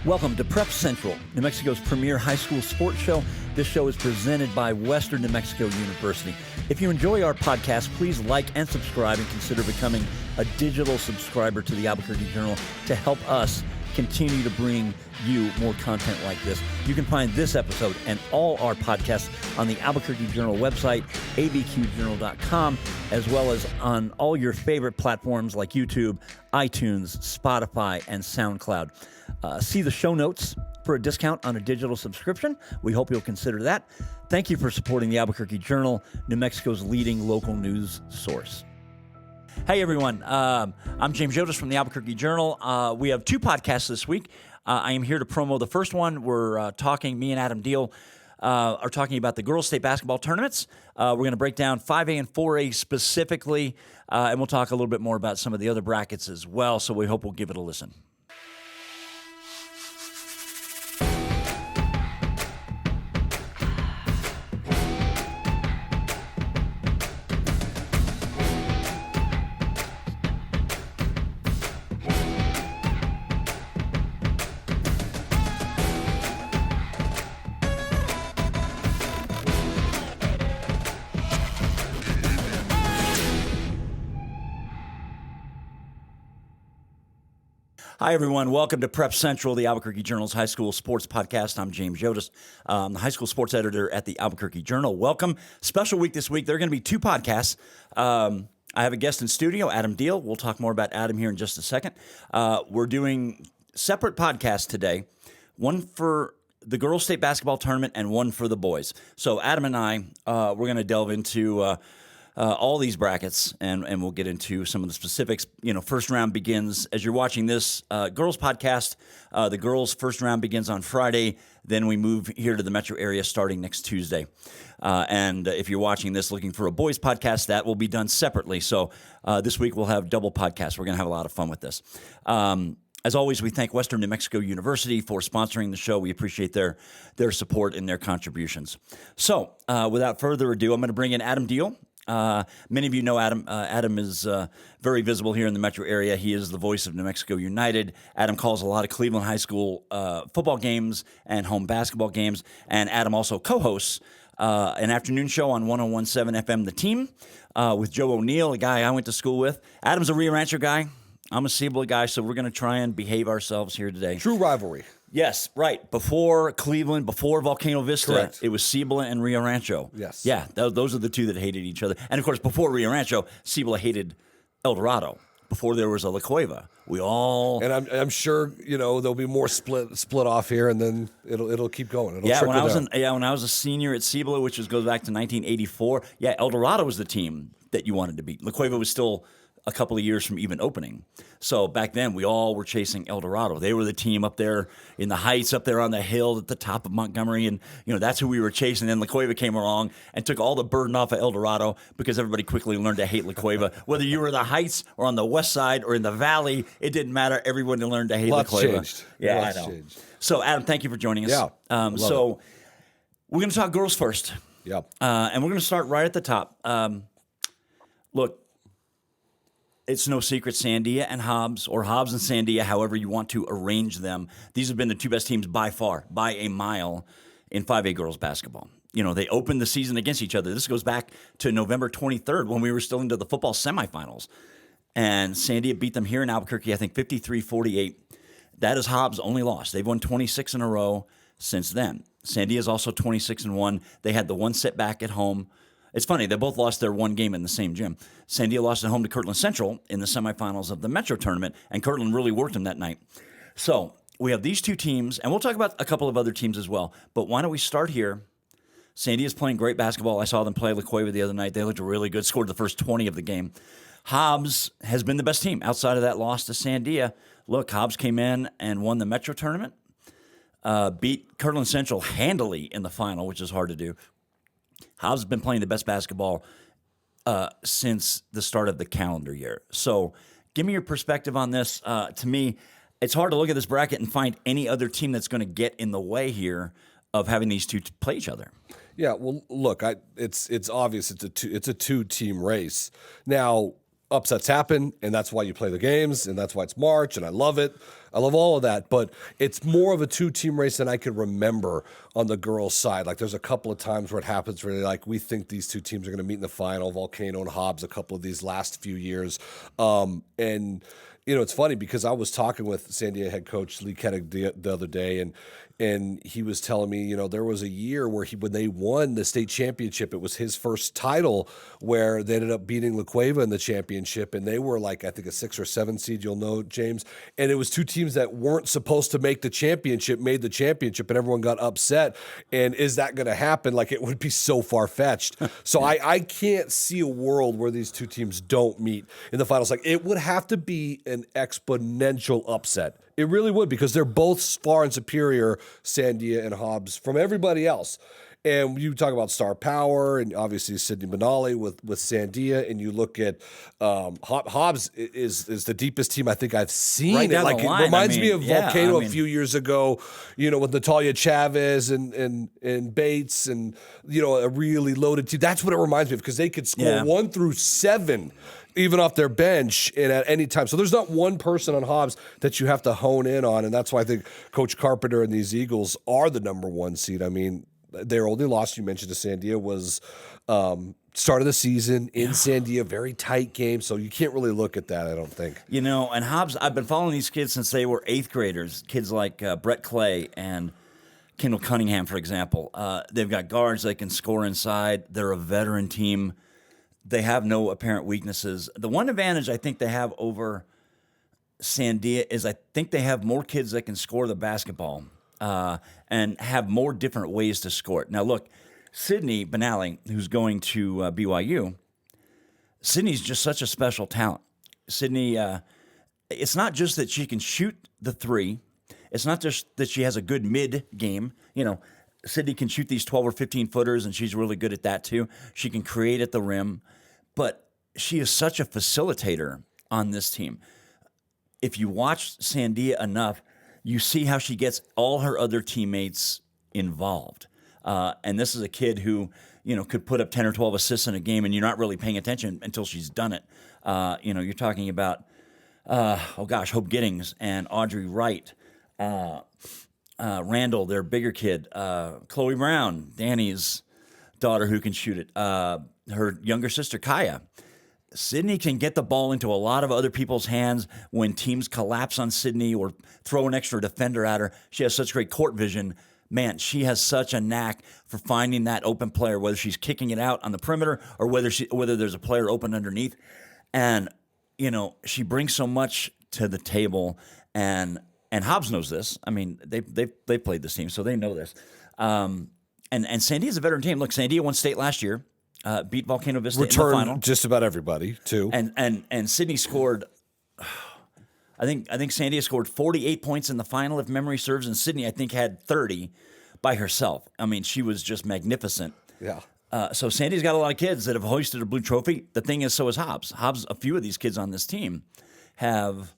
Welcome to Prep Central, New Mexico's premier high school sports show. This show is presented by Western New Mexico University. If you enjoy our podcast, please like and subscribe and consider becoming a digital subscriber to the Albuquerque Journal to help us continue to bring you more content like this. You can find this episode and all our podcasts on the Albuquerque Journal website, abqjournal.com, as well as on all your favorite platforms like YouTube, iTunes, Spotify, and SoundCloud. See the show notes for a discount on a digital subscription. We hope you'll consider that. Thank you for supporting the Albuquerque Journal, New Mexico's leading local news source. Hey, everyone. I'm James Yodice from the Albuquerque Journal. We have two podcasts this week. I am here to promo the first one. We're talking, me and Adam Deal are talking about the girls' state basketball tournaments. We're going to break down 5A and 4A specifically, and we'll talk a little bit more about some of the other brackets as well, so we hope we'll give it a listen. Hi, everyone. Welcome to Prep Central, the Albuquerque Journal's high school sports podcast. I'm James Yodice, the high school sports editor at the Albuquerque Journal. Welcome. Special week this week. There are going to be two podcasts. I have a guest in studio, Adam Deal. We'll talk more about Adam here in just a second. We're doing separate podcasts today, one for the girls' state basketball tournament and one for the boys. So Adam and I, we're going to delve into all these brackets, and we'll get into some of the specifics. You know, first round begins, as you're watching this girls podcast, the girls' first round begins on Friday. Then we move here to the metro area starting next Tuesday. And if you're watching this looking for a boys podcast, that will be done separately. So this week we'll have double podcasts. We're going to have a lot of fun with this. As always, we thank Western New Mexico University for sponsoring the show. We appreciate their support and their contributions. So without further ado, I'm going to bring in Adam Deal. Many of you know Adam. Adam is very visible here in the metro area. He is the voice of New Mexico United. Adam calls a lot of Cleveland High School football games and home basketball games. And Adam also co-hosts an afternoon show on 101.7 FM, The Team, with Joe O'Neill, a guy I went to school with. Adam's a Rio Rancho guy. I'm a Cibola guy, so we're going to try and behave ourselves here today. True rivalry. Yes, right. Before Cleveland, before Volcano Vista, Correct. It was Cibola and Rio Rancho. Yes. Yeah, those are the two that hated each other. And, of course, before Rio Rancho, Cibola hated El Dorado. Before there was a La Cueva. We all... And I'm sure, you know, there'll be more split off here, and then it'll keep going. It'll when I was a senior at Cibola, which goes back to 1984, El Dorado was the team that you wanted to beat. La Cueva was still a couple of years from even opening. So back then, we all were chasing El Dorado. They were the team up there in the heights, up there on the hill at the top of Montgomery, and that's who we were chasing. Then La Cueva came along and took all the burden off of El Dorado because everybody quickly learned to hate La Cueva. Whether you were in the heights or on the west side or in the valley, it didn't matter. Everyone learned to hate La Cueva. Changed. Yeah, Lots I know. changed. So, Adam, thank you for joining us. Yeah, so we're going to talk girls first. Yeah. And we're going to start right at the top. Look, it's no secret Sandia and Hobbs, or Hobbs and Sandia, however you want to arrange them. These have been the two best teams by far, by a mile, in 5A girls basketball. You know, they opened the season against each other. This goes back to November 23rd when we were still into the football semifinals. And Sandia beat them here in Albuquerque, I think 53-48. That is Hobbs' only loss. They've won 26 in a row since then. Sandia is also 26-1. They had the one setback at home. It's funny, they both lost their one game in the same gym. Sandia lost at home to Kirtland Central in the semifinals of the Metro tournament, and Kirtland really worked them that night. So we have these two teams, and we'll talk about a couple of other teams as well. But why don't we start here? Sandia's playing great basketball. I saw them play La Cueva the other night. They looked really good, scored the first 20 of the game. Hobbs has been the best team outside of that loss to Sandia. Look, Hobbs came in and won the Metro tournament, beat Kirtland Central handily in the final, which is hard to do. Hobbs has been playing the best basketball since the start of the calendar year. So give me your perspective on this. To me, it's hard to look at this bracket and find any other team that's going to get in the way here of having these two play each other. Yeah, well, look, it's obvious it's a two-team race. Now, upsets happen, and that's why you play the games, and that's why it's March, and I love it. I love all of that, but it's more of a two-team race than I could remember on the girls' side. Like, there's a couple of times where it happens where, like, we think these two teams are going to meet in the final, Volcano and Hobbs, a couple of these last few years. And, it's funny because I was talking with San Diego head coach Lee Koenig the other day, and he was telling me, there was a year where when they won the state championship, it was his first title where they ended up beating La Cueva in the championship, and they were like, I think, a 6 or 7 seed, you'll know, James. And it was two teams that weren't supposed to make the championship, made the championship, and everyone got upset. And is that going to happen? Like, it would be so far-fetched. So I can't see a world where these two teams don't meet in the finals. Like, it would have to be an exponential upset. It really would, because they're both far and superior, Sandia and Hobbs, from everybody else. And you talk about star power, and obviously Sydney Benali with Sandia, and you look at Hobbs is the deepest team I think I've seen. Right down like the line. It reminds me of Volcano a few years ago, with Natalia Chavez and Bates, and a really loaded team. That's what it reminds me of, because they could score 1 through 7. Even off their bench and at any time. So there's not one person on Hobbs that you have to hone in on, and that's why I think Coach Carpenter and these Eagles are the number 1 seed. I mean, their only loss, you mentioned, to Sandia was start of the season in Sandia, very tight game, so you can't really look at that, I don't think. And Hobbs, I've been following these kids since they were 8th graders, kids like Brett Clay and Kendall Cunningham, for example. They've got guards they can score inside. They're a veteran team. They have no apparent weaknesses. The one advantage I think they have over Sandia is I think they have more kids that can score the basketball and have more different ways to score it. Now, look, Sydney Benali, who's going to BYU, Sydney's just such a special talent. Sydney, it's not just that she can shoot the 3. It's not just that she has a good mid-game. Sydney can shoot these 12 or 15 footers, and she's really good at that too. She can create at the rim, but she is such a facilitator on this team. If you watch Sandia enough, you see how she gets all her other teammates involved. And this is a kid who, could put up 10 or 12 assists in a game, and you're not really paying attention until she's done it. You're talking about, Hope Giddings and Audrey Wright. Randall, their bigger kid, Chloe Brown, Danny's daughter who can shoot it, her younger sister, Kaya. Sydney can get the ball into a lot of other people's hands when teams collapse on Sydney or throw an extra defender at her. She has such great court vision. Man, she has such a knack for finding that open player, whether she's kicking it out on the perimeter or whether there's a player open underneath. And, she brings so much to the table, and Hobbs knows this. I mean, they've played this team, so they know this. And Sandia's a veteran team. Look, Sandia won state last year, beat Volcano Vista in the final. Returned just about everybody, too. And Sydney scored, I think Sandia scored 48 points in the final, if memory serves, and Sydney, I think, had 30 by herself. I mean, she was just magnificent. Yeah. So Sandia's got a lot of kids that have hoisted a blue trophy. The thing is, so is Hobbs. A few of these kids on this team have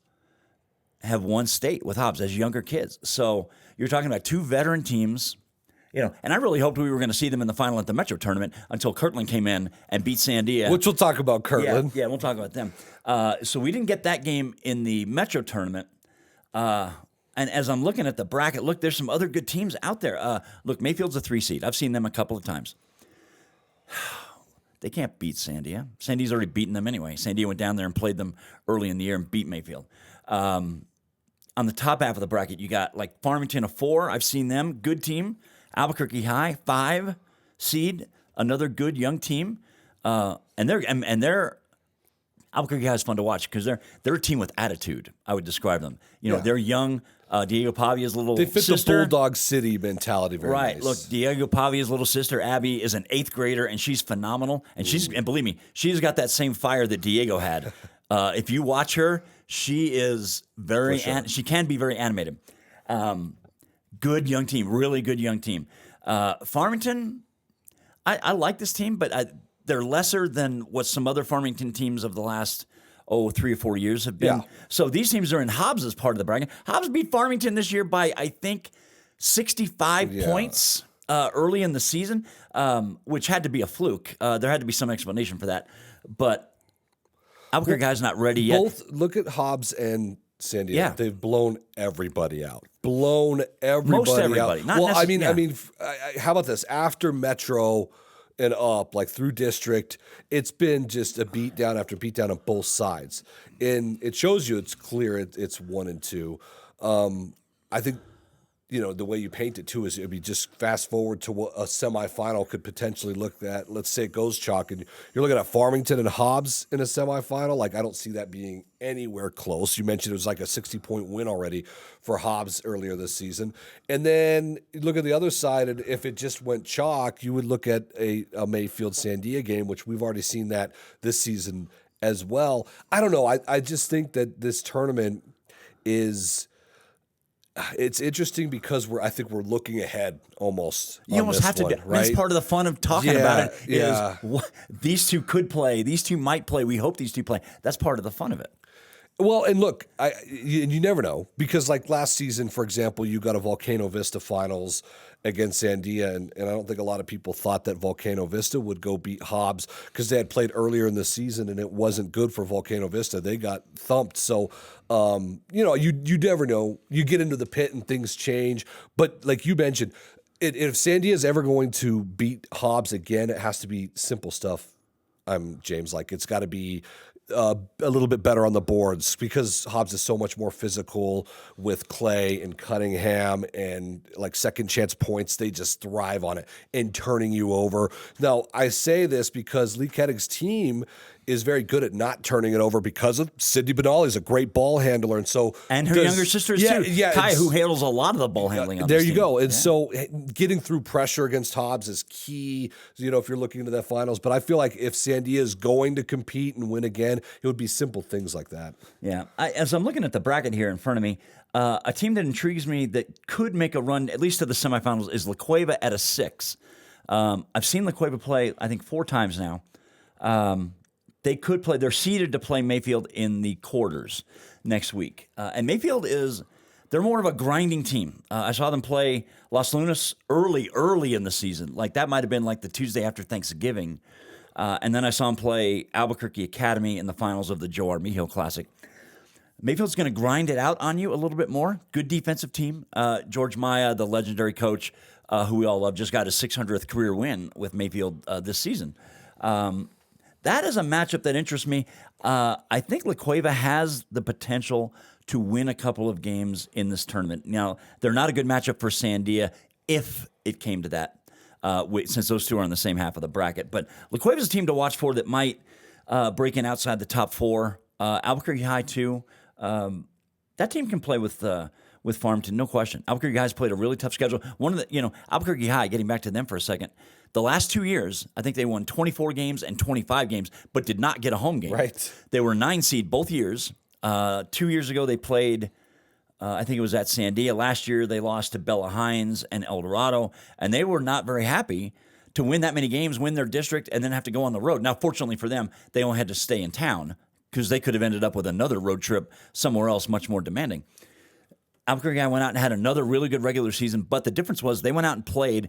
won state with Hobbs as younger kids. So you're talking about 2 veteran teams, and I really hoped we were going to see them in the final at the Metro tournament until Kirtland came in and beat Sandia. Which we'll talk about Kirtland. Yeah, we'll talk about them. So we didn't get that game in the Metro tournament. And as I'm looking at the bracket, look, there's some other good teams out there. Look, Mayfield's a 3 seed. I've seen them a couple of times. They can't beat Sandia. Sandia's already beaten them anyway. Sandia went down there and played them early in the year and beat Mayfield. On the top half of the bracket, you got like Farmington, a 4. I've seen them. Good team. Albuquerque High, 5 seed. Another good young team. And they're Albuquerque High is fun to watch because they're a team with attitude. I would describe them. They're young. Diego Pavia's little sister. They fit the Bulldog City mentality very right. nice. Look, Diego Pavia's little sister, Abby, is an 8th grader, and she's phenomenal. And believe me, she's got that same fire that Diego had. If you watch her, she is very. She can be very animated. Good young team, really good young team. Farmington, I like this team, but they're lesser than what some other Farmington teams of the last 3 or 4 years have been. Yeah. So these teams are in Hobbs' part of the bracket. Hobbs beat Farmington this year by, I think, 65 points early in the season, which had to be a fluke. There had to be some explanation for that. But Albuquerque guy's not ready yet. Both look at Hobbs and San Diego. Yeah. They've blown everybody out. Blown everybody Most everybody. out. Not Well, necess- how about this? After Metro and up, like through district, it's been just a beat down after beat down on both sides. And it shows you it's clear it's 1 and 2. I think, the way you paint it too is it'd be just fast forward to what a semifinal could potentially look at. Let's say it goes chalk, and you're looking at Farmington and Hobbs in a semifinal. Like, I don't see that being anywhere close. You mentioned it was like a 60-point win already for Hobbs earlier this season. And then you look at the other side, and if it just went chalk, you would look at a Mayfield Sandia game, which we've already seen that this season as well. I don't know. I just think that this tournament is. It's interesting because I think we're looking ahead almost. You almost have to do. Right? That's part of the fun of talking about it. Yeah. These two could play. These two might play. We hope these two play. That's part of the fun of it. Well, and look, you never know, because like last season, for example, you got a Volcano Vista finals against Sandia, and I don't think a lot of people thought that Volcano Vista would go beat Hobbs because they had played earlier in the season and it wasn't good for Volcano Vista. They got thumped. So, you never know. You get into the pit and things change. But like you mentioned, if Sandia is ever going to beat Hobbs again, it has to be simple stuff. James, like it's got to be a little bit better on the boards because Hobbs is so much more physical with Clay and Cunningham and like second chance points. They just thrive on it and turning you over. Now, I say this because Lee Kettig's team is very good at not turning it over because of Sydney Benally is a great ball handler. And her younger sister is too. Kai, who handles a lot of the ball handling on there this you team. go. And so getting through pressure against Hobbs is key, if you're looking into that finals. But I feel like if Sandia is going to compete and win again, it would be simple things like that. Yeah. As I'm looking at the bracket here in front of me, a team that intrigues me that could make a run, at least to the semifinals, is La Cueva at a 6. I've seen La Cueva play, I think, 4 times now. They could play. They're seeded to play Mayfield in the quarters next week. And Mayfield they're more of a grinding team. I saw them play Los Lunas early in the season. Like that might have been like the Tuesday after Thanksgiving. And then I saw them play Albuquerque Academy in the finals of the Joe Armijo Classic. Mayfield's going to grind it out on you a little bit more. Good defensive team. George Maya, the legendary coach, who we all love, just got his 600th career win with Mayfield this season. That is a matchup that interests me. I think La Cueva has the potential to win a couple of games in this tournament. Now, they're not a good matchup for Sandia if it came to that, since those two are on the same half of the bracket. But La Cueva's a team to watch for that might break in outside the top 4. Albuquerque High, too. That team can play with Farmington, no question. Albuquerque High's played a really tough schedule. Albuquerque High, getting back to them for a second, the last 2 years, I think they won 24 games and 25 games, but did not get a home game. Right. They were 9 seed both years. 2 years ago, they played, I think it was at Sandia. Last year, they lost to Bella Hines and El Dorado, and they were not very happy to win that many games, win their district, and then have to go on the road. Now, fortunately for them, they only had to stay in town because they could have ended up with another road trip somewhere else much more demanding. Albuquerque went out and had another really good regular season, but the difference was they went out and played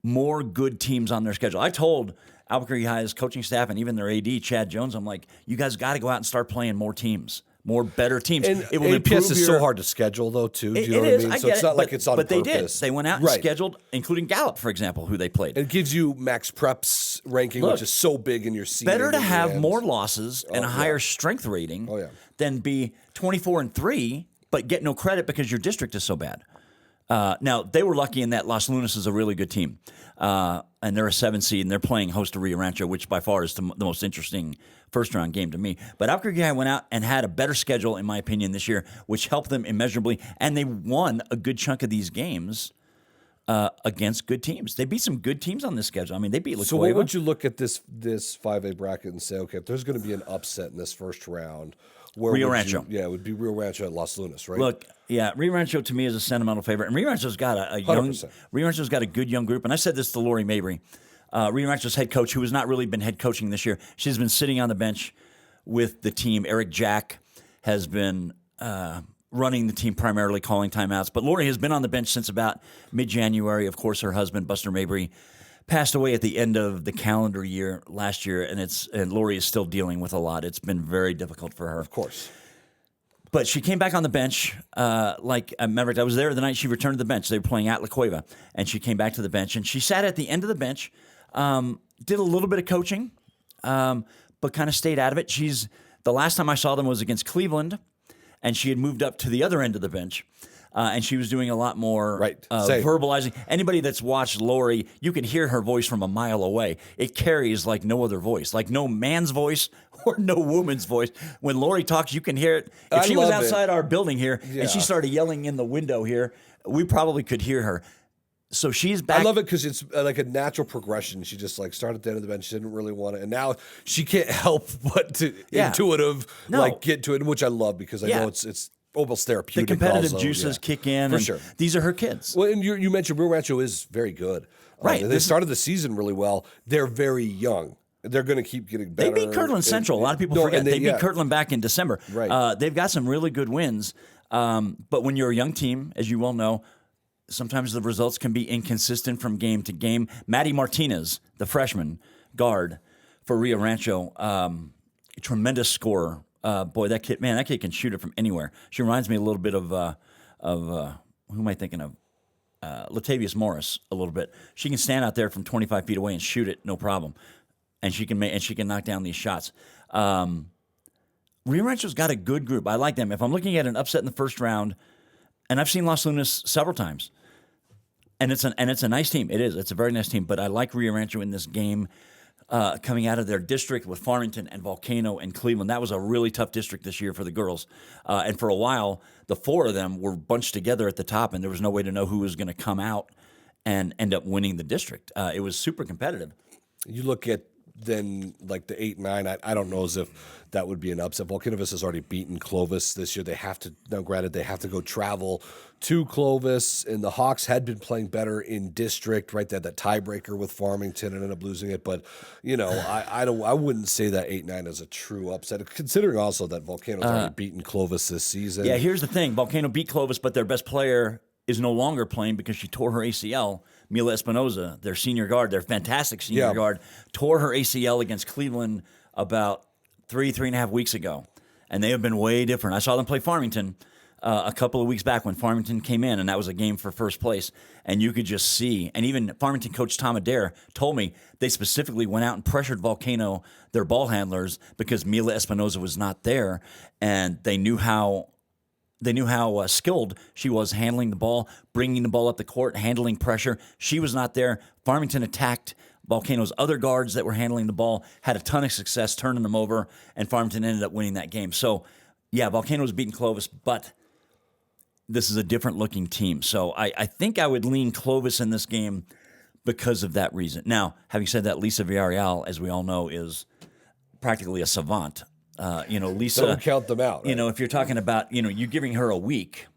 more good teams on their schedule. I told Albuquerque High's coaching staff and even their AD, Chad Jones, I'm like, you guys got to go out and start playing more teams, more better teams. And it will APS is so hard to schedule, though, too. Do you know what I mean? So it's not like it's on purpose. But they did. They went out and scheduled, including Gallup, for example, who they played. It gives you Max Prep's ranking, which is so big in your season. Better to have more losses and a higher strength rating than be 24-3, but get no credit because your district is so bad. Now, they were lucky in that Los Lunas is a really good team. And they're a 7 seed, and they're playing host to Rio Rancho, which by far is the most interesting first-round game to me. But Albuquerque went out and had a better schedule, in my opinion, this year, which helped them immeasurably. And they won a good chunk of these games against good teams. They beat some good teams on this schedule. I mean, they beat La Cueva. So what would you look at this 5A bracket and say, okay, if there's going to be an upset in this first round, Rio Rancho. It would be Rio Rancho at Los Lunas, right? Look, Rio Rancho to me is a sentimental favorite, and Rio Rancho's got a good young group. And I said this to Lori Mabry, Rio Rancho's head coach, who has not really been head coaching this year. She's been sitting on the bench with the team. Eric Jack has been running the team primarily, calling timeouts. But Lori has been on the bench since about mid-January. Of course, her husband, Buster Mabry, passed away at the end of the calendar year last year, and Lori is still dealing with a lot. It's been very difficult for her. Of course. But she came back on the bench. Remember, I was there the night she returned to the bench. They were playing at La Cueva, and she came back to the bench. And she sat at the end of the bench, did a little bit of coaching, but kind of stayed out of it. The last time I saw them was against Cleveland, and she had moved up to the other end of the bench. And she was doing a lot more verbalizing. Anybody that's watched Lori, you can hear her voice from a mile away. It carries like no other voice, like no man's voice or no woman's voice. When Lori talks, you can hear it. If she was outside our building here and she started yelling in the window here, we probably could hear her. So she's back. I love it because it's like a natural progression. She just like started at the end of the bench. She didn't really want it. And now she can't help but to get to it, which I love because I know it's almost therapeutic. The competitive also. juices kick in. For sure. These are her kids. Well, and you mentioned Rio Rancho is very good. Right. They started the season really well. They're very young. They're going to keep getting better. They beat Kirtland Central. A lot of people forget. They beat Kirtland back in December. Right. They've got some really good wins. But when you're a young team, as you well know, sometimes the results can be inconsistent from game to game. Maddie Martinez, the freshman guard for Rio Rancho, tremendous scorer. Boy, that kid can shoot it from anywhere. She reminds me a little bit of who am I thinking of? Latavius Morris a little bit. She can stand out there from 25 feet away and shoot it, no problem. And she can knock down these shots. Rio Rancho's got a good group. I like them. If I'm looking at an upset in the first round, and I've seen Los Lunas several times, and it's a nice team. It is. It's a very nice team. But I like Rio Rancho in this game. Coming out of their district with Farmington and Volcano and Cleveland. That was a really tough district this year for the girls. And for a while, the four of them were bunched together at the top, and there was no way to know who was going to come out and end up winning the district. It was super competitive. You look at then like the 8-9, I don't know as if that would be an upset. Volcano Vista has already beaten Clovis this year. They have to, now granted, they have to go travel to Clovis, and the Hawks had been playing better in district, right? They had that tiebreaker with Farmington and ended up losing it. But, I wouldn't say that 8-9 is a true upset, considering also that Volcano's already beaten Clovis this season. Yeah, here's the thing. Volcano beat Clovis, but their best player is no longer playing because she tore her ACL. Mila Espinoza, their senior guard, their fantastic senior guard, tore her ACL against Cleveland about 3.5 weeks ago. And they have been way different. I saw them play Farmington a couple of weeks back when Farmington came in, and that was a game for first place. And you could just see, and even Farmington coach Tom Adair told me they specifically went out and pressured Volcano, their ball handlers, because Mila Espinoza was not there, and they knew how skilled she was handling the ball, bringing the ball up the court, handling pressure. She was not there. Farmington attacked Volcano's other guards that were handling the ball, had a ton of success turning them over, and Farmington ended up winning that game. So, yeah, Volcano was beating Clovis, but this is a different-looking team. So I think I would lean Clovis in this game because of that reason. Now, having said that, Lisa Villarreal, as we all know, is practically a savant. Lisa. Don't count them out. Right? If you're talking about, you giving her a week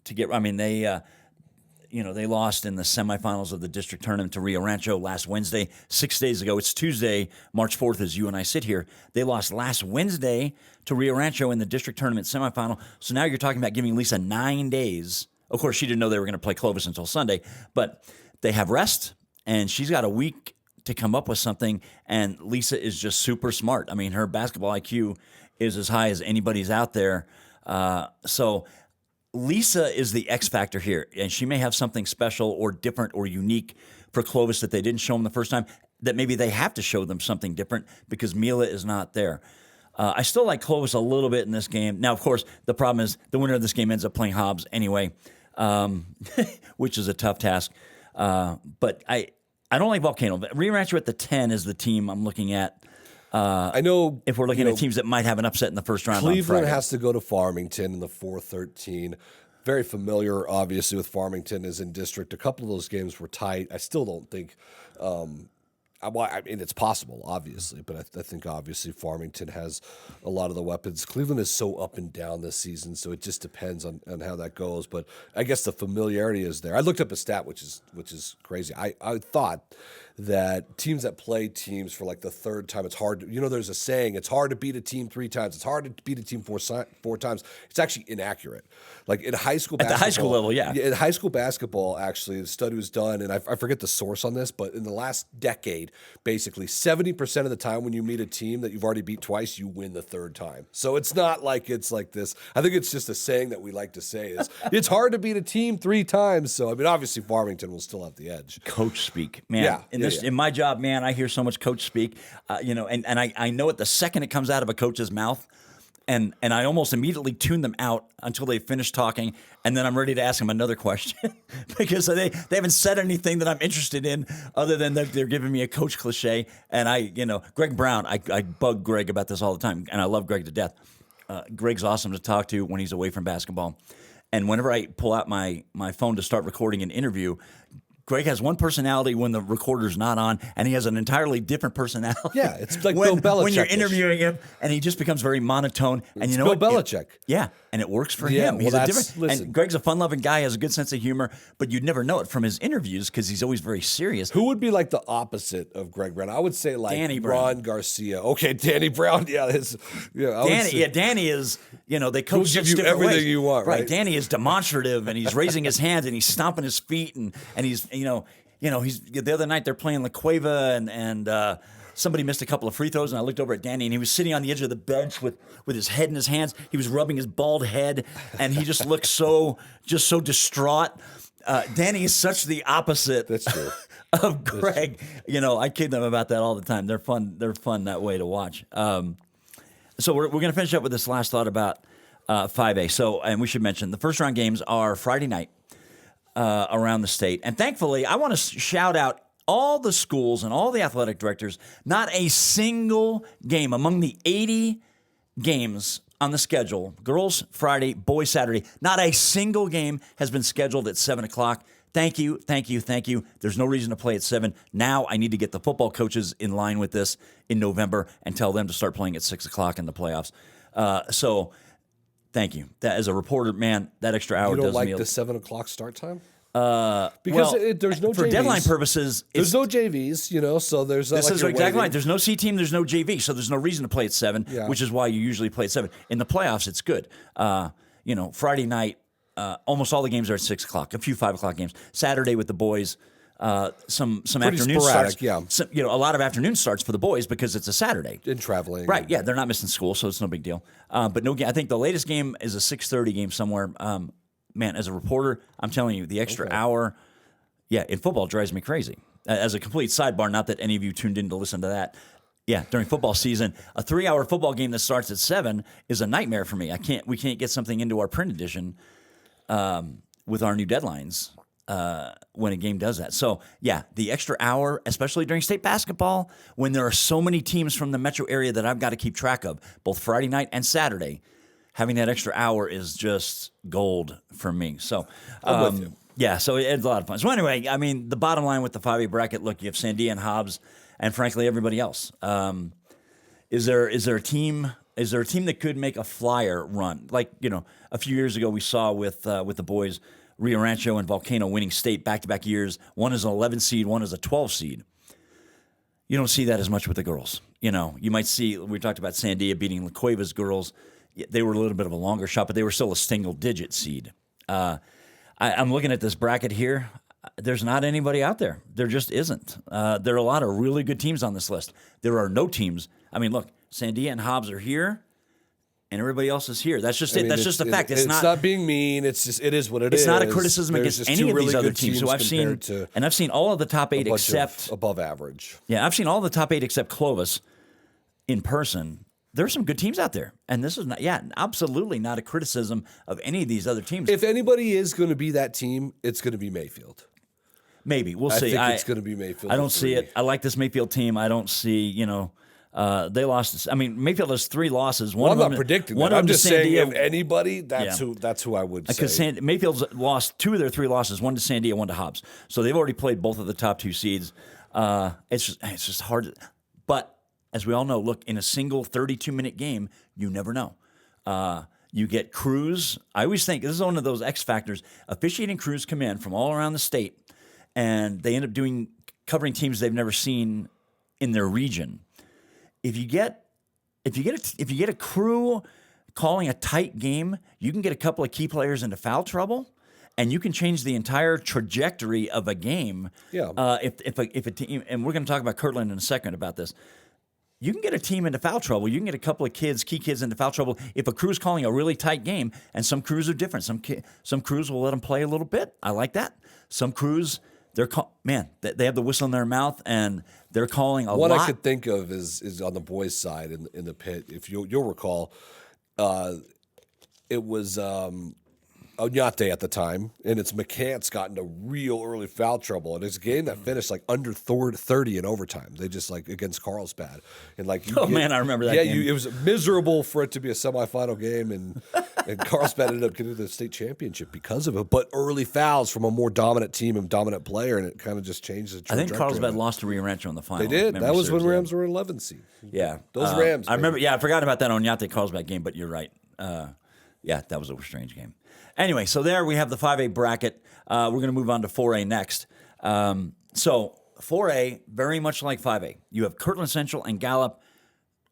to get. I mean, they lost in the semifinals of the district tournament to Rio Rancho last Wednesday. 6 days ago, it's Tuesday, March 4th, as you and I sit here. They lost last Wednesday to Rio Rancho in the district tournament semifinal. So now you're talking about giving Lisa 9 days. Of course, she didn't know they were going to play Clovis until Sunday, but they have rest, and she's got a week to come up with something, and Lisa is just super smart. I mean, her basketball IQ is as high as anybody's out there. So Lisa is the X factor here, and she may have something special or different or unique for Clovis that they didn't show them the first time, that maybe they have to show them something different because Mila is not there. I still like Clovis a little bit in this game. Now, of course, the problem is the winner of this game ends up playing Hobbs anyway, which is a tough task. But I don't like Volcano. Rio Rancho at the 10 is the team I'm looking at. I know if we're looking at teams that might have an upset in the first round. Cleveland has to go to Farmington in the 4-13. Very familiar, obviously, with Farmington is in district. A couple of those games were tight. I still don't think. I mean, it's possible, obviously, but I think obviously Farmington has a lot of the weapons. Cleveland is so up and down this season, so it just depends on how that goes. But I guess the familiarity is there. I looked up a stat, which is crazy. I thought that teams that play teams for like the third time, it's hard. There's a saying, it's hard to beat a team 3 times. It's hard to beat a team four times. It's actually inaccurate. Like in high school basketball. At the high school level, yeah. In high school basketball, actually, the study was done, and I forget the source on this, but in the last decade, basically 70% of the time when you meet a team that you've already beat twice, you win the third time. So it's not like it's like this. I think it's just a saying that we like to say is, it's hard to beat a team 3 times. So, I mean, obviously Farmington will still have the edge. Coach speak, man. Yeah, In my job, man, I hear so much coach speak, and I know it the second it comes out of a coach's mouth. And I almost immediately tune them out until they finish talking, and then I'm ready to ask them another question because they haven't said anything that I'm interested in other than they're giving me a coach cliche. And Greg Brown, I bug Greg about this all the time, and I love Greg to death. Greg's awesome to talk to when he's away from basketball. And whenever I pull out my phone to start recording an interview, Greg has one personality when the recorder's not on, and he has an entirely different personality. Yeah, it's like Bill Belichick. When you're interviewing him, and he just becomes very monotone. And you know Bill what? Belichick. Yeah, and it works for him. He's a different. Listen. And Greg's a fun-loving guy, has a good sense of humor, but you'd never know it from his interviews because he's always very serious. Who would be like the opposite of Greg Brown? I would say like Danny Brown. Ron Garcia. Okay, Danny Brown. Yeah, Danny is. They coach He'll give you different everything ways. you want, right? Danny is demonstrative, and he's raising his hands, and he's stomping his feet, and he's he's the other night they're playing La Cueva and somebody missed a couple of free throws, and I looked over at Danny, and he was sitting on the edge of the bench with his head in his hands. He was rubbing his bald head, and he just looked so distraught. Danny is such the opposite. That's true. Of Greg. I kid them about that all the time. They're fun. They're fun that way to watch. So we're going to finish up with this last thought about 5A. So, and we should mention the first round games are Friday night. Around the state. And thankfully, I want to shout out all the schools and all the athletic directors. Not a single game among the 80 games on the schedule, girls Friday, boys Saturday, not a single game has been scheduled at 7 o'clock. Thank you. There's no reason to play at 7. Now I need to get the football coaches in line with this in November and tell them to start playing at 6 o'clock in the playoffs. So thank you. That as a reporter, man, that extra hour does me. You don't like the 7 o'clock start time? Because there's no for JVs. deadline purposes, there's no JVs, so there's this is exactly right. There's no C team, there's no JV, so there's no reason to play at 7, which is why you usually play at 7. In the playoffs, it's good. Friday night, almost all the games are at 6 o'clock. A few 5 o'clock games. Saturday with the boys, some afternoon sporadic, starts. Yeah. A lot of afternoon starts for the boys because it's a Saturday. And traveling. Right. Yeah, they're not missing school, so it's no big deal. But no, I think the latest game is a 6:30 game somewhere. Man, as a reporter, I'm telling you, the extra hour, in football drives me crazy. As a complete sidebar, not that any of you tuned in to listen to that. Yeah, during football season, a 3-hour football game that starts at 7 is a nightmare for me. We can't get something into our print edition with our new deadlines when a game does that. So, the extra hour, especially during state basketball, when there are so many teams from the metro area that I've got to keep track of, both Friday night and Saturday, having that extra hour is just gold for me. So, I'm with you. Yeah, so it's a lot of fun. So anyway, I mean, the bottom line with the 5A bracket, look, you have Sandia and Hobbs, and frankly, everybody else. Is there a team that could make a flyer run? Like, a few years ago we saw with the boys, Rio Rancho and Volcano winning state back-to-back years. One is an 11 seed, one is a 12 seed. You don't see that as much with the girls. You might see, we talked about Sandia beating La Cueva's girls. They were a little bit of a longer shot, but they were still a single-digit seed. I'm looking at this bracket here. There's not anybody out there. There just isn't. There are a lot of really good teams on this list. There are no teams. I mean, look, Sandia and Hobbs are here, and everybody else is here. That's just it. That's just a fact. It's not being mean. It is what it is. It's not a criticism against any of these other teams. So I've seen all of the top 8 except above average. Yeah, I've seen all of the top 8 except Clovis in person. There's some good teams out there, and this is absolutely not a criticism of any of these other teams. If anybody is going to be that team, it's going to be Mayfield. Maybe we'll see. I think it's going to be Mayfield. I don't see it. I like this Mayfield team. I don't see. They lost. I mean, Mayfield has 3 losses. I'm not predicting that. I'm just saying, if anybody, that's who I would say. Because Mayfield's lost 2 of their 3 losses. One to Sandia, one to Hobbs. So they've already played both of the top 2 seeds. It's just hard. But as we all know, look, in a single 32-minute game, you never know. You get crews. I always think this is one of those X factors. Officiating crews come in from all around the state, and they end up doing covering teams they've never seen in their region. If you get a crew calling a tight game, you can get a couple of key players into foul trouble, and you can change the entire trajectory of a game. Yeah. If a team, and we're going to talk about Kirtland in a second about this. You can get a team into foul trouble. You can get a couple of key kids into foul trouble if a crew's calling a really tight game, and some crews are different. Some crews will let them play a little bit. I like that. Some crews, they have the whistle in their mouth, and they're calling a lot. What I could think of is on the boys' side in the pit. If you'll recall, it was Oñate at the time, and it's McCants got into real early foul trouble, and it's a game that finished like under 30 in overtime. They just like against Carlsbad, and like I remember that. Yeah, game. It was miserable for it to be a semifinal game, and Carlsbad ended up getting the state championship because of it. But early fouls from a more dominant team and dominant player, and it kind of just changed the trajectory. I think Carlsbad lost to Rio Rancho in the final. They did. That was when Rams were 11 seed. Yeah, those Rams. I remember. Yeah, I forgot about that Oñate Carlsbad game, but you're right. Yeah, that was a strange game. Anyway, so there we have the 5A bracket. We're going to move on to 4A next. So 4A, very much like 5A. You have Kirtland Central and Gallup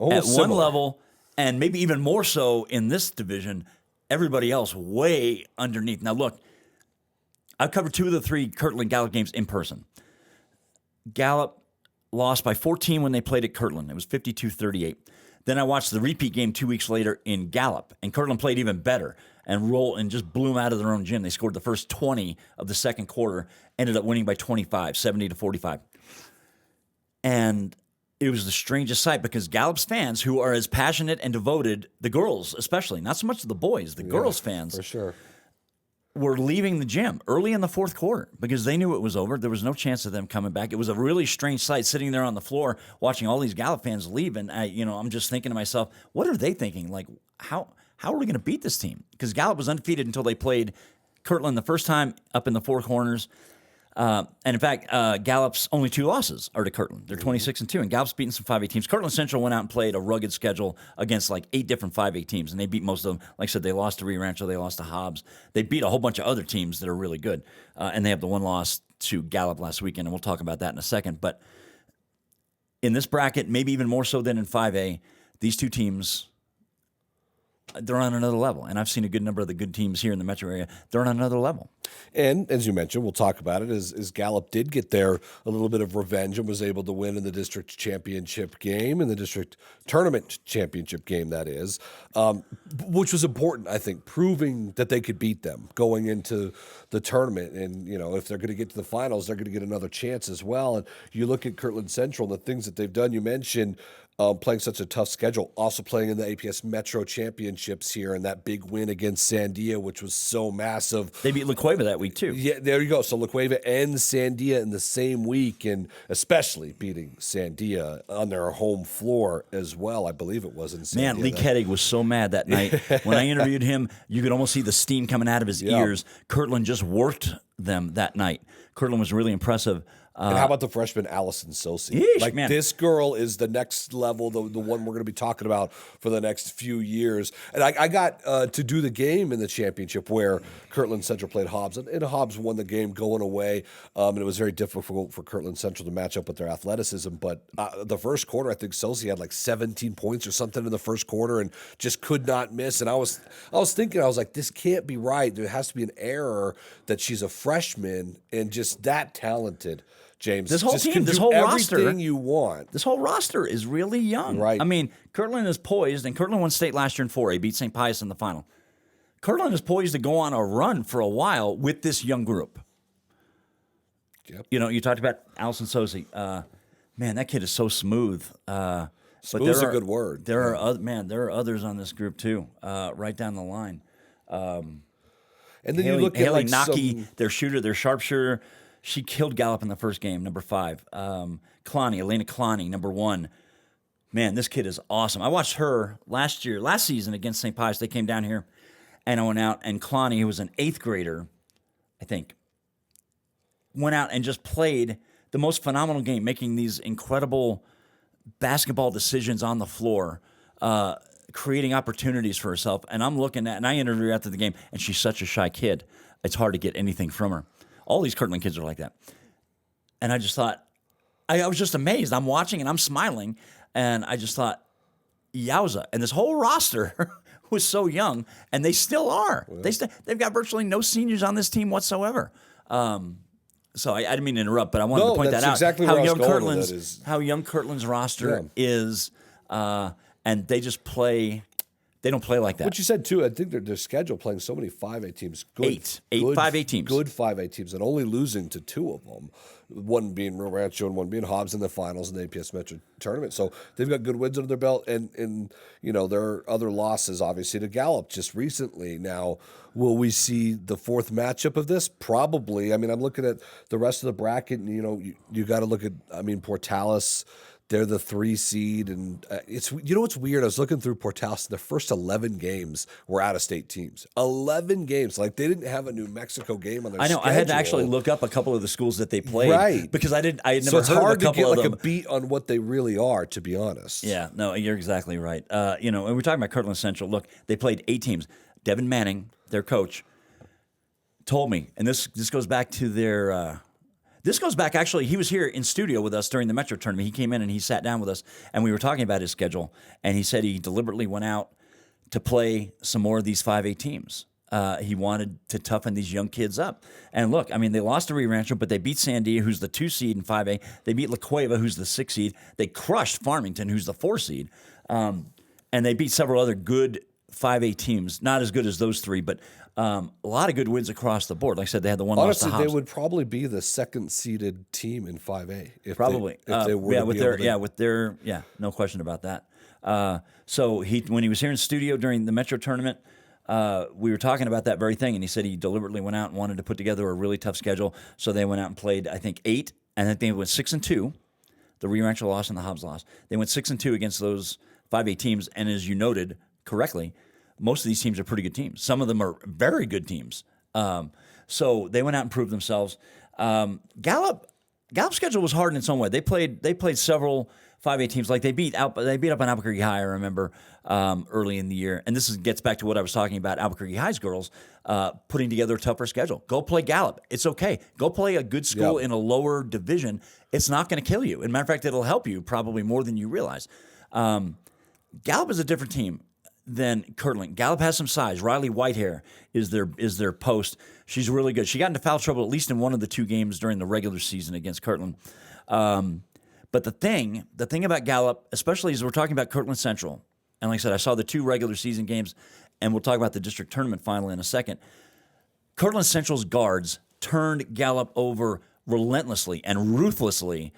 at similar. one level, and maybe even more so in this division, everybody else way underneath. Now, look, I've covered 2 of the 3 Kirtland Gallup games in person. Gallup lost by 14 when they played at Kirtland. It was 52-38. Then I watched the repeat game 2 weeks later in Gallup, and Kirtland played even better and just blew them out of their own gym. They scored the first 20 of the second quarter, ended up winning by 25, 70-45. And it was the strangest sight because Gallup's fans, who are as passionate and devoted, the girls especially, not so much the boys, the girls' fans, for sure, were leaving the gym early in the fourth quarter because they knew it was over. There was no chance of them coming back. It was a really strange sight sitting there on the floor watching all these Gallup fans leave. And I'm just thinking to myself, what are they thinking? Like, how are we going to beat this team? Because Gallup was undefeated until they played Kirtland the first time up in the Four Corners. And in fact, Gallup's only 2 losses are to Kirtland. They're 26-2, and Gallup's beaten some 5A teams. Kirtland Central went out and played a rugged schedule against like 8 different 5A teams, and they beat most of them. Like I said, they lost to Rio Rancho, they lost to Hobbs. They beat a whole bunch of other teams that are really good, and they have the one loss to Gallup last weekend, and we'll talk about that in a second. But in this bracket, maybe even more so than in 5A, these 2 teams, they're on another level. And I've seen a good number of the good teams here in the metro area. They're on another level. And as you mentioned, we'll talk about it, is Gallup did get there a little bit of revenge and was able to win in the district championship game, in the district tournament championship game, that is, which was important, I think, proving that they could beat them going into the tournament. And, if they're going to get to the finals, they're going to get another chance as well. And you look at Kirtland Central and the things that they've done. You mentioned playing such a tough schedule, also playing in the APS Metro Championships here, and that big win against Sandia, which was so massive. They beat La Cueva that week, too. Yeah, there you go. So La Cueva and Sandia in the same week, and especially beating Sandia on their home floor as well, I believe it was in Sandia. Man, Lee Kettig was so mad that night. When I interviewed him, you could almost see the steam coming out of his ears. Kirtland just worked them that night. Kirtland was really impressive. And how about the freshman Allison Sosi? Man. This girl is the next level, the one we're going to be talking about for the next few years. And I got to do the game in the championship where Kirtland Central played Hobbs, and Hobbs won the game going away. And it was very difficult for Kirtland Central to match up with their athleticism. But the first quarter, I think Sosi had like 17 points or something in the first quarter and just could not miss. And I was thinking, I was like, this can't be right. There has to be an error that she's a freshman and just that talented. James, this whole just team, can this do whole everything roster, you want. This whole roster is really young. Right. I mean, Kirtland is poised, and Kirtland won state last year in 4A, beat St. Pius in the final. Kirtland is poised to go on a run for a while with this young group. Yep. You talked about Allison Sosi. Man, that kid is so smooth. Smooth is a good word. There are others on this group too, right down the line. And then Haley, you look at Haley like Naki, their shooter, their sharpshooter. She killed Gallup in the first game, number 5. Elena Cloney, number 1. Man, this kid is awesome. I watched her last season against St. Pius. They came down here, and I went out, and Cloney, who was an 8th grader, I think, went out and just played the most phenomenal game, making these incredible basketball decisions on the floor, creating opportunities for herself. And I'm looking at, and I interviewed her after the game, and she's such a shy kid. It's hard to get anything from her. All these Kirtland kids are like that. And I just thought, I was just amazed. I'm watching and I'm smiling, and I just thought, yowza. And this whole roster was so young, and they still are. Yeah. They've got virtually no seniors on this team whatsoever. So I didn't mean to interrupt, but I wanted to point that out. Exactly how where young I was going with that is. How young Kirtland's roster is, and they just play. They don't play like that. What you said too, I think their schedule playing so many 5A teams. Eight 5A teams. Good 5A teams, and only losing to two of them. One being Rio Rancho and one being Hobbs in the finals in the APS Metro tournament. So they've got good wins under their belt, and there are other losses obviously to Gallup just recently. Now, will we see the fourth matchup of this? Probably. I mean, I'm looking at the rest of the bracket, and you got to look at. I mean, Portales. They're the 3 seed, and it's what's weird. I was looking through Portales. The first 11 games were out-of-state teams. 11 games, like they didn't have a New Mexico game on their schedule. I know. I had to actually look up a couple of the schools that they played, right? Because I had never so it's heard hard of a couple to get of like them. A beat on what they really are, to be honest. Yeah, no, you're exactly right. And we're talking about Kirtland Central. Look, they played 8 teams. Devin Manning, their coach, told me, and this goes back to their. This goes back, actually, he was here in studio with us during the Metro tournament. He came in and he sat down with us, and we were talking about his schedule, and he said he deliberately went out to play some more of these 5A teams. He wanted to toughen these young kids up. And look, I mean, they lost to Rio Rancho, but they beat Sandia, who's the 2 seed in 5A. They beat La Cueva, who's the 6 seed. They crushed Farmington, who's the 4 seed. And they beat several other good 5A teams, not as good as those 3, but a lot of good wins across the board. Like I said, they had the one loss to Hobbs. Honestly, they would probably be the 2nd-seeded team in 5A. If they were with their no question about that. So when he was here in studio during the Metro tournament, we were talking about that very thing, and he said he deliberately went out and wanted to put together a really tough schedule. So they went out and played, I think, 8, and I think they went 6-2. The Rio Rancho loss and the Hobbs loss. They went 6-2 against those 5A teams, and as you noted correctly, most of these teams are pretty good teams. Some of them are very good teams. So they went out and proved themselves. Gallup's schedule was hard in its own way. They played several 5A teams. Like they beat up on Albuquerque High, I remember, early in the year. And this gets back to what I was talking about, Albuquerque High's girls putting together a tougher schedule. Go play Gallup. It's okay. Go play a good school in a lower division. It's not going to kill you. As a matter of fact, it'll help you probably more than you realize. Gallup is a different team than Kirtland. Gallup has some size. Riley Whitehair is their post. She's really good. She got into foul trouble at least in one of the 2 games during the regular season against Kirtland. But the thing about Gallup, especially as we're talking about Kirtland Central, and like I said, I saw the 2 regular season games, and we'll talk about the district tournament final in a second. Kirtland Central's guards turned Gallup over relentlessly and ruthlessly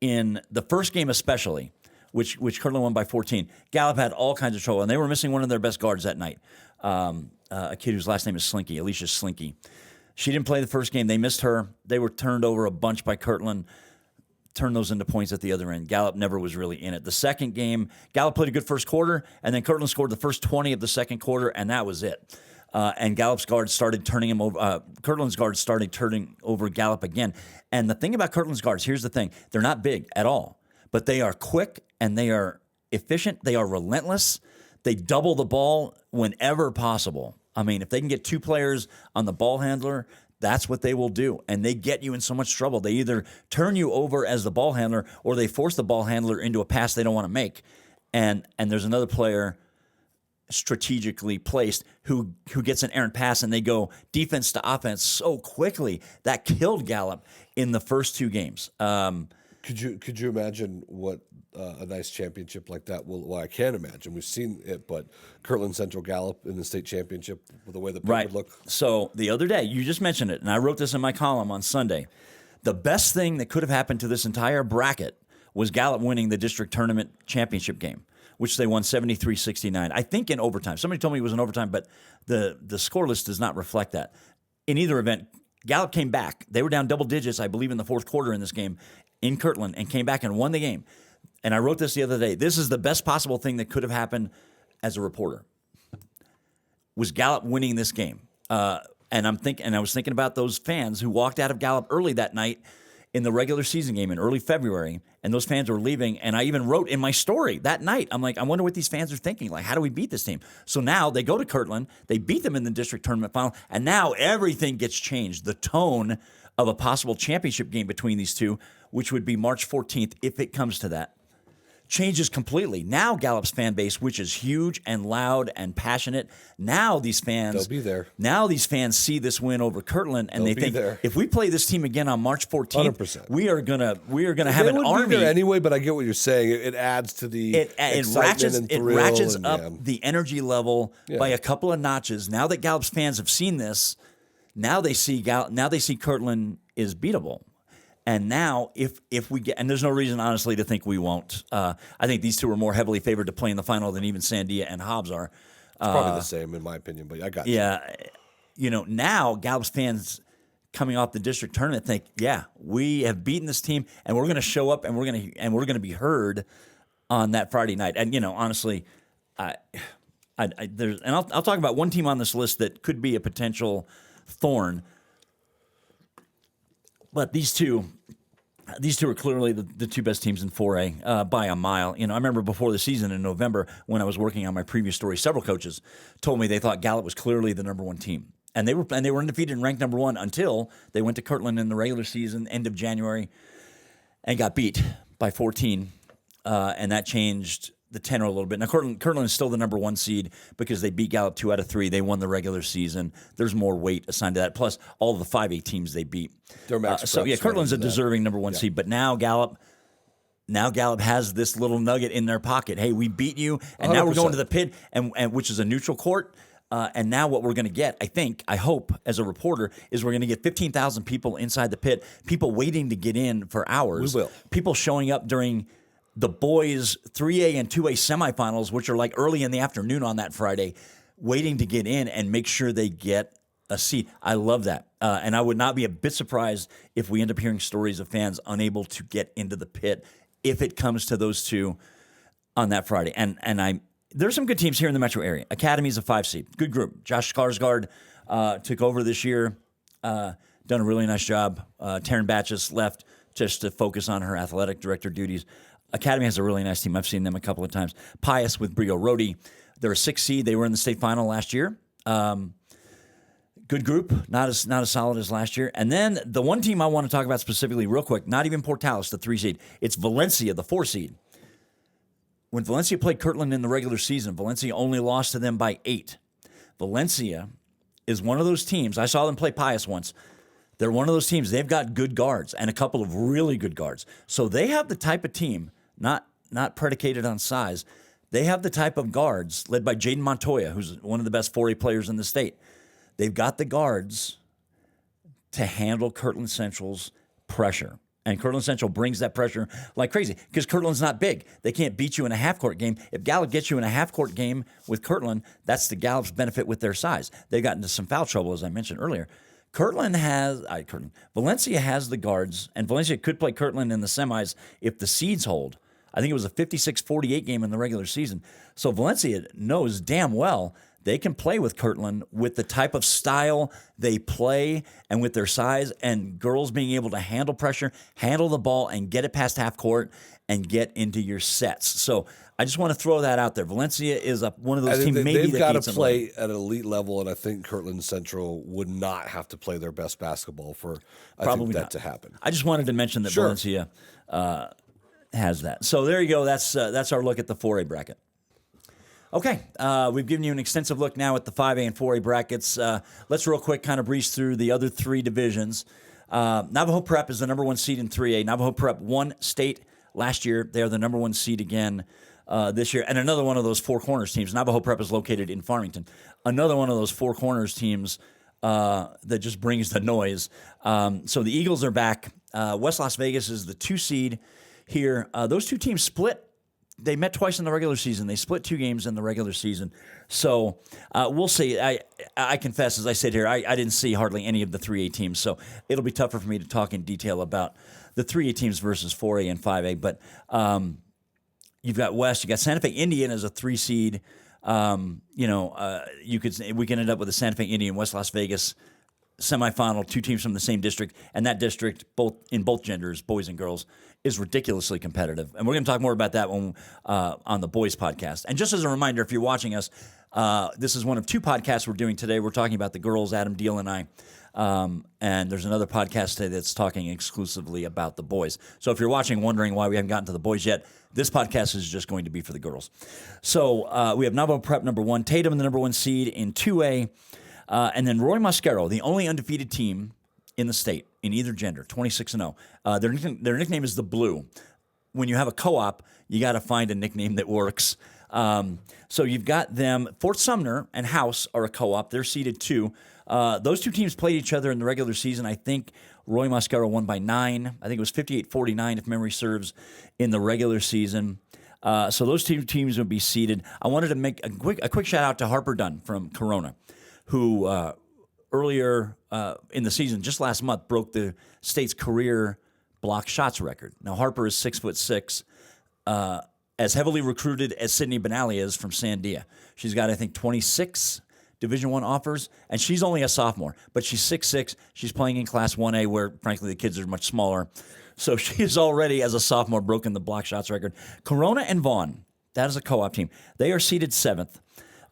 in the first game especially, which Kirtland won by 14. Gallup had all kinds of trouble, and they were missing one of their best guards that night, a kid whose last name is Slinky, Alicia Slinky. She didn't play the first game. They missed her. They were turned over a bunch by Kirtland, turned those into points at the other end. Gallup never was really in it. The second game, Gallup played a good first quarter, and then Kirtland scored the first 20 of the second quarter, and that was it. And Gallup's guards started turning him over. Kirtland's guards started turning over Gallup again. And the thing about Kirtland's guards, here's the thing. They're not big at all, but they are quick, and they are efficient. They are relentless. They double the ball whenever possible. I mean, if they can get 2 players on the ball handler, that's what they will do. And they get you in so much trouble. They either turn you over as the ball handler, or they force the ball handler into a pass they don't want to make. And there's another player strategically placed who gets an errant pass, and they go defense to offense so quickly. That killed Gallup in the first 2 games. Could you imagine what a nice championship like that will? Well, I can't imagine. We've seen it, but Kirtland Central Gallup in the state championship, with the way the pit would look. So the other day, you just mentioned it, and I wrote this in my column on Sunday. The best thing that could have happened to this entire bracket was Gallup winning the district tournament championship game, which they won 73-69. I think in overtime. Somebody told me it was in overtime, but the score list does not reflect that. In either event, Gallup came back. They were down double digits, I believe, in the fourth quarter in this game in Kirtland, and came back and won the game. And I wrote this the other day. This is the best possible thing that could have happened as a reporter, was Gallup winning this game. And I was thinking about those fans who walked out of Gallup early that night in the regular season game in early February, and those fans were leaving. And I even wrote in my story that night, I'm like, I wonder what these fans are thinking. Like, how do we beat this team? So now they go to Kirtland, they beat them in the district tournament final, and now everything gets changed. The tone of a possible championship game between these two which would be March 14th if it comes to that, changes completely. Now Gallup's fan base, which is huge and loud and passionate, now these fans They'll be there. Now these fans see this win over Kirtland and they think if we play this team again on March 14th, 100%. we are gonna have an army. Be there anyway, but I get what you're saying. It adds to the excitement it ratchets up the energy level by a couple of notches. Now that Gallup's fans have seen this, now they see Kirtland is beatable. And now, if we get, and there's no reason, honestly, to think we won't. I think these two are more heavily favored to play in the final than even Sandia and Hobbs are. It's probably the same, in my opinion, but I got you. Yeah. Now Gallup's fans coming off the district tournament think, we have beaten this team, and we're going to show up, and we're going to be heard on that Friday night. And honestly, I'll talk about one team on this list that could be a potential thorn. But these two are clearly the two best teams in 4A by a mile. I remember before the season in November when I was working on my previous story, several coaches told me they thought Gallup was clearly the number one team, and they were undefeated and ranked number one until they went to Kirtland in the regular season, end of January, and got beat by 14, and that changed the tenor a little bit. Now, Kirtland is still the number one seed because they beat Gallup 2 out of 3. They won the regular season. There's more weight assigned to that. Plus, all of the 5A teams they beat. Kirtland's a deserving number one seed. But now Gallup has this little nugget in their pocket. Hey, we beat you, and 100%. Now we're going to the pit, and which is a neutral court. And now what we're going to get, I hope, as a reporter, is we're going to get 15,000 people inside the pit, people waiting to get in for hours. We will. People showing up during the boys' 3A and 2A semifinals, which are like early in the afternoon on that Friday, waiting to get in and make sure they get a seat. I love that. And I would not be a bit surprised if we end up hearing stories of fans unable to get into the pit if it comes to those two on that Friday. And there's some good teams here in the metro area. Academy's a 5 seed. Good group. Josh Skarsgård took over this year, done a really nice job. Taryn Batches left just to focus on her athletic director duties. Academy has a really nice team. I've seen them a couple of times. Pius with Brio Rodi. They're a 6 seed. They were in the state final last year. Good group. Not as solid as last year. And then the one team I want to talk about specifically real quick, not even Portales, the 3 seed. It's Valencia, the 4 seed. When Valencia played Kirtland in the regular season, Valencia only lost to them by 8. Valencia is one of those teams. I saw them play Pius once. They're one of those teams. They've got good guards and a couple of really good guards. So they have the type of team, not predicated on size. They have the type of guards led by Jaden Montoya, who's one of the best 4A players in the state. They've got the guards to handle Kirtland Central's pressure. And Kirtland Central brings that pressure like crazy because Kirtland's not big. They can't beat you in a half-court game. If Gallup gets you in a half-court game with Kirtland, that's the Gallup's benefit with their size. They've gotten into some foul trouble, as I mentioned earlier. Valencia has the guards, and Valencia could play Kirtland in the semis if the seeds hold. I think it was a 56-48 game in the regular season. So Valencia knows damn well they can play with Kirtland with the type of style they play and with their size and girls being able to handle pressure, handle the ball, and get it past half court and get into your sets. So I just want to throw that out there. Valencia is one of those teams they've got to play at an elite level, and I think Kirtland Central would not have to play their best basketball for that to happen. I just wanted to mention that Valencia has that. So there you go. That's our look at the 4A bracket. Okay, we've given you an extensive look now at the 5A and 4A brackets. Let's real quick kind of breeze through the other 3 divisions. Navajo Prep is the number 1 seed in 3A. Navajo Prep won state last year. They are the number 1 seed again this year. And another one of those Four Corners teams. Navajo Prep is located in Farmington. Another one of those Four Corners teams that just brings the noise. So the Eagles are back. West Las Vegas is the 2 seed here. Those two teams split. They met twice in the regular season. They split 2 games in the regular season. So we'll see. I confess, as I sit here, I didn't see hardly any of the 3A teams. So it'll be tougher for me to talk in detail about the 3A teams versus 4A and 5A. But you've got West. You got Santa Fe Indian as a 3 seed. We can end up with a Santa Fe Indian, West Las Vegas semifinal, 2 teams from the same district, and that district, both genders, boys and girls, is ridiculously competitive. And we're going to talk more about that on the boys podcast. And just as a reminder, if you're watching us, This is one of two podcasts we're doing today. We're talking about the girls, Adam Deal and I. And there's another podcast today that's talking exclusively about the boys. So if you're watching, wondering why we haven't gotten to the boys yet, this podcast is just going to be for the girls. So we have Navajo Prep number 1, Tatum, the number 1 seed in 2A, and then Roy Mosquero, the only undefeated team in the state in either gender, 26-0. Their nickname is the Blue. When you have a co-op, you got to find a nickname that works. So you've got them. Fort Sumner and House are a co-op. They're seeded 2. Those two teams played each other in the regular season. I think Roy Mosquero won by 9. I think it was 58-49, if memory serves, in the regular season. So those two teams would be seeded. I wanted to make a quick shout out to Harper Dunn from Corona, who earlier in the season, just last month, broke the state's career block shots record. Now Harper is 6'6", as heavily recruited as Sydney Benally is from Sandia. She's got, I think, 26 Division I offers, and she's only a sophomore, but she's 6'6". She's playing in Class 1A, where, frankly, the kids are much smaller. So she has already, as a sophomore, broken the block shots record. Corona and Vaughn, that is a co-op team. They are seeded 7th.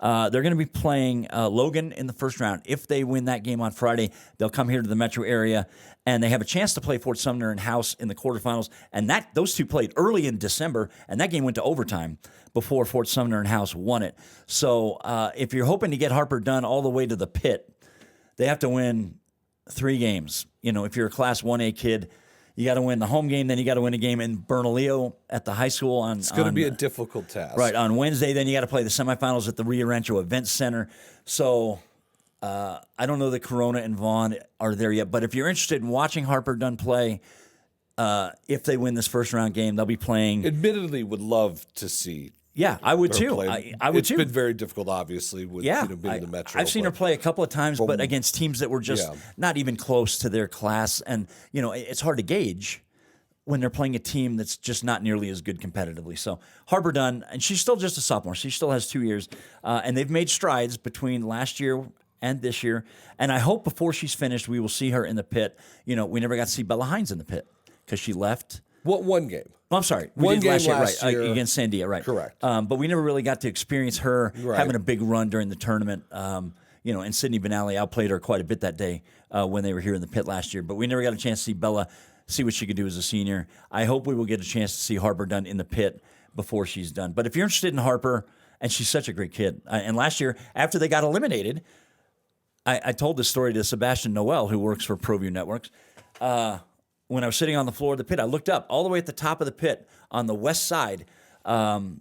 They're going to be playing Logan in the first round. If they win that game on Friday, they'll come here to the metro area, and they have a chance to play Fort Sumner and House in the quarterfinals. And those two played early in December, and that game went to overtime before Fort Sumner and House won it. So if you're hoping to get Harper Dunn all the way to the pit, they have to win 3 games. You know, if you're a Class 1A kid, you got to win the home game, then you got to win a game in Bernalillo at the high school on. It's going to be a difficult task, right? On Wednesday, then you got to play the semifinals at the Rio Rancho Event Center. So I don't know that Corona and Vaughn are there yet, but if you're interested in watching Harper Dunn play, if they win this first round game, they'll be playing. Admittedly, would love to see. Yeah, I would too. I would too. It's been very difficult, obviously, with being in the metro. I've seen her play a couple of times, but against teams that were just not even close to their class. And, you know, it's hard to gauge when they're playing a team that's just not nearly as good competitively. So Harper Dunn, and she's still just a sophomore. She still has 2 years. And they've made strides between last year and this year. And I hope before she's finished, we will see her in the pit. You know, we never got to see Bella Hines in the pit because she left. What one game? Oh, I'm sorry. We did last year, right, against Sandia, right. Correct. But we never really got to experience her having a big run during the tournament. You know, and Sydney Benally outplayed her quite a bit that day when they were here in the pit last year. But we never got a chance to see Bella, see what she could do as a senior. I hope we will get a chance to see Harper Dunn in the pit before she's done. But if you're interested in Harper, and she's such a great kid. And last year, after they got eliminated, I told this story to Sebastian Noel, who works for ProView Networks. When I was sitting on the floor of the pit, I looked up all the way at the top of the pit on the west side, and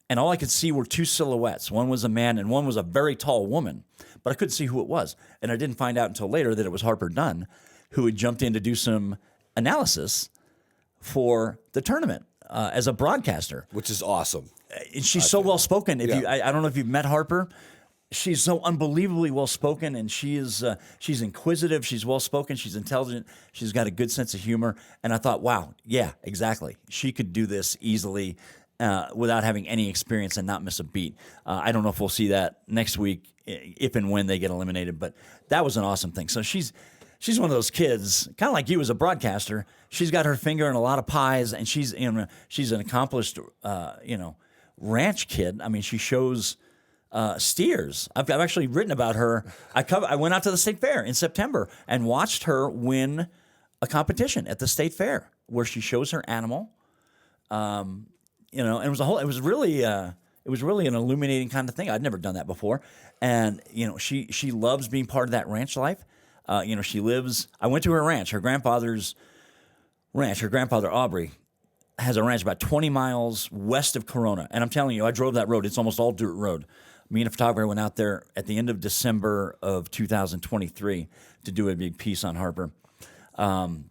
all I could see were 2 silhouettes. One was a man and one was a very tall woman, but I couldn't see who it was. And I didn't find out until later that it was Harper Dunn, who had jumped in to do some analysis for the tournament as a broadcaster. Which is awesome. And she's so well-spoken. I don't know if you've met Harper. She's so unbelievably well-spoken, and she's inquisitive, she's well-spoken, she's intelligent, she's got a good sense of humor. And I thought, wow, yeah, exactly. She could do this easily without having any experience and not miss a beat. I don't know if we'll see that next week, if and when they get eliminated, but that was an awesome thing. So she's one of those kids, kind of like you as a broadcaster. She's got her finger in a lot of pies, and she's an accomplished ranch kid. I mean, she shows steers. I've actually written about her. I went out to the state fair in September and watched her win a competition at the state fair where she shows her animal. And it was really an illuminating kind of thing. I'd never done that before. And she loves being part of that ranch life. She lives. I went to her ranch, her grandfather's ranch. Her grandfather Aubrey has a ranch about 20 miles west of Corona. And I'm telling you, I drove that road. It's almost all dirt road. Me and a photographer went out there at the end of December of 2023 to do a big piece on Harper. And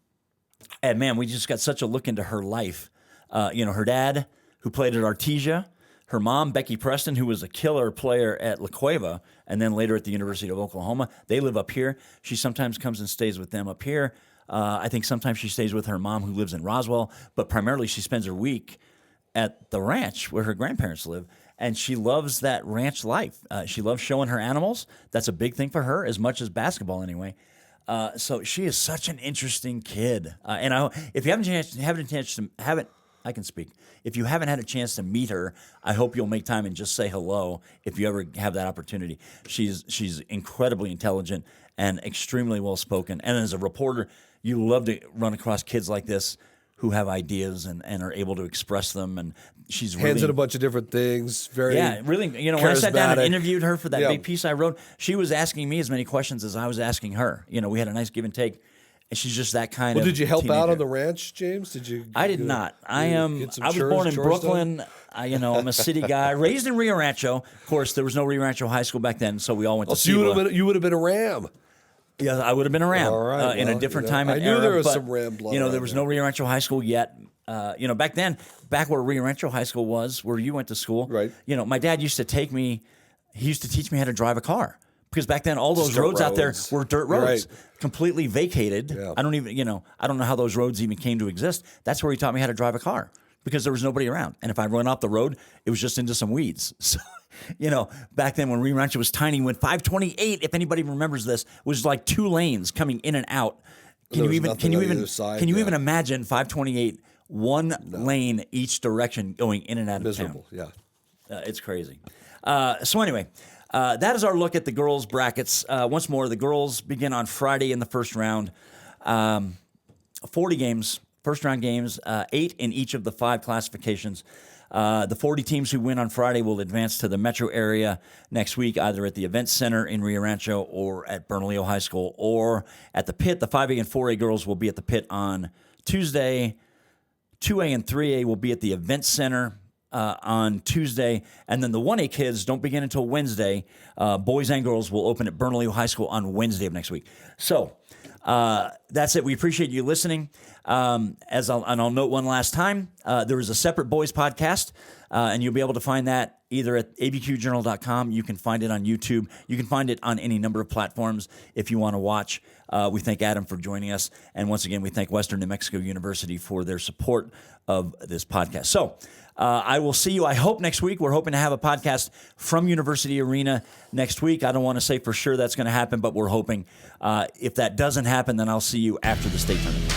man, we just got such a look into her life. Her dad, who played at Artesia, her mom, Becky Preston, who was a killer player at La Cueva, and then later at the University of Oklahoma. They live up here. She sometimes comes and stays with them up here. I think sometimes she stays with her mom, who lives in Roswell, but primarily she spends her week at the ranch where her grandparents live. And she loves that ranch life. She loves showing her animals. That's a big thing for her, as much as basketball anyway. So she is such an interesting kid. And if you haven't I can speak. If you haven't had a chance to meet her, I hope you'll make time and just say hello if you ever have that opportunity. She's incredibly intelligent and extremely well spoken. And as a reporter, you love to run across kids like this who have ideas and are able to express them. And she's really, hands in a bunch of different things. Very really. When I sat down and charismatic. interviewed her for that big piece I wrote, she was asking me as many questions as I was asking her. We had a nice give and take. And she's just that kind of. Well, did you help teenager. out on the ranch, James? Did you? I did not. I was born in Brooklyn. I'm a city guy, raised in Rio Rancho. Of course, there was no Rio Rancho High School back then, so we all went to. So you would have been a Ram. Yeah, I would have been a Ram All right, in a different time and I knew era. there was but, some Ram blood. there was no Rio Rancho High School yet. Back then, back where Rio Rancho High School was, where you went to school. Right. My dad used to take me. He used to teach me how to drive a car. Because back then, all those Dirt roads out there were dirt roads, Right. completely vacated. Yeah. I don't know how those roads even came to exist. That's where he taught me how to drive a car because there was nobody around. And if I run off the road, it was just into some weeds. So, back then when Rio Rancho was tiny, when 528, if anybody remembers this, was like 2 lanes coming in and out. Can you even imagine 528, 1 lane each direction going in and out Miserable, of town? yeah. It's crazy. So anyway. That is our look at the girls' brackets. Once more, the girls begin on Friday in the first round. 40 games, first-round games, 8 in each of the 5 classifications. The 40 teams who win on Friday will advance to the metro area next week, either at the Event Center in Rio Rancho or at Bernalillo High School or at the Pit. The 5A and 4A girls will be at the Pit on Tuesday. 2A and 3A will be at the Event Center on Tuesday, and then the 1A kids don't begin until Wednesday. Boys and girls will open at Bernalillo High School on Wednesday of next week. So that's it. We appreciate you listening. I'll note one last time, there is a separate boys podcast, and you'll be able to find that either at abqjournal.com. You can find it on YouTube. You can find it on any number of platforms if you want to watch. We thank Adam for joining us. And once again, we thank Western New Mexico University for their support of this podcast. So I will see you, I hope, next week. We're hoping to have a podcast from University Arena next week. I don't want to say for sure that's going to happen, but we're hoping. If that doesn't happen, then I'll see you after the state tournament.